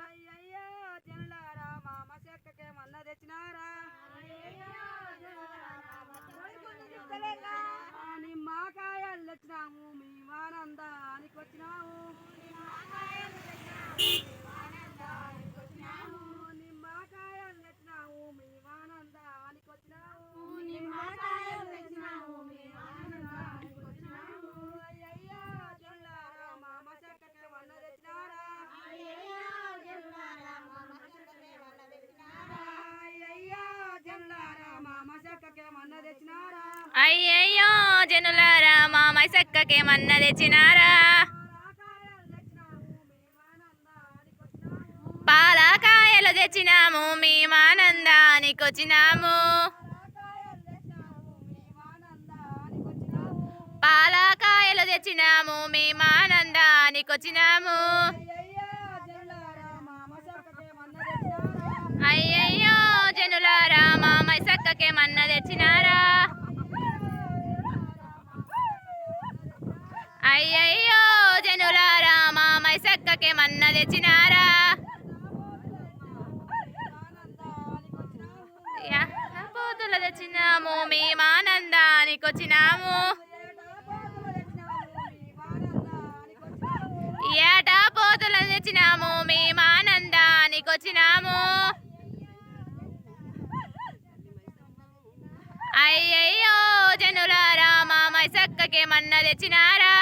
అయ్యయ్యో జనులారా మామ చెక్కకే మన్న తెచ్చినారా నిమ్మకాయలు తెచ్చినాము మేమానందానికి వచ్చినాము నిమ్మకాయలు తెచ్చినాము మేమానందానికి వచ్చినాము అయ్యయ్యో జనులారా మామ చెక్కకే మన్న తెచ్చినారా అయ్యయ్యో జనులారా మామ చెక్కకే మన్న తెచ్చినారా అయ్యయ్యో జనులారా మామ చెక్కకే మన్న తెచ్చినారా పాలకాయలు తెచ్చినాము మేమానందానికి వచ్చినాము పాలకాయలు తెచ్చినాము మేమానందానికి వచ్చినాము అయ్యయ్యో జనులారా మామ చెక్కకే మన్న తెచ్చినారా అయ్యయ్యో జనులారా మామ చెక్కకే మన్న తెచ్చినారా పోతులు తెచ్చినాము మేమానందానికి వచ్చినాము ఏటా పోతులు తెచ్చినాము మేమానందానికి వచ్చినాము అయ్యయ్యో జనులారా మామ చెక్కకే మన్న తెచ్చినారా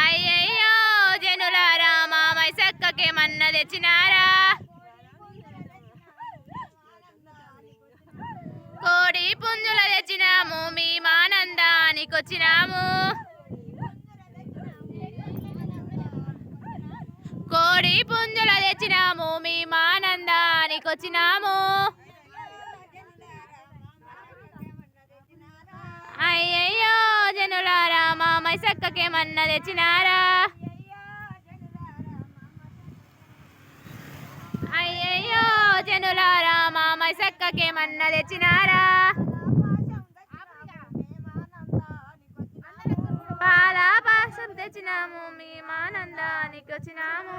అయ్యయ్యో జనులారా మామ చెక్కకే మన్న తెచ్చినారా కోడి పుంజులు తెచ్చినాము మేమానందానికి వచ్చినాము కోడి పుంజులు తెచ్చినాము మేమానందానికి వచ్చినాము అయ్యయ్యో జనులారా మామ చెక్కకే మన్న తెచ్చినారా అయ్యయ్యో జనులారా మామ చెక్కకే మన్న తెచ్చినారా పాల పాశం తెచ్చినాము మేమానందానికి వచ్చినాము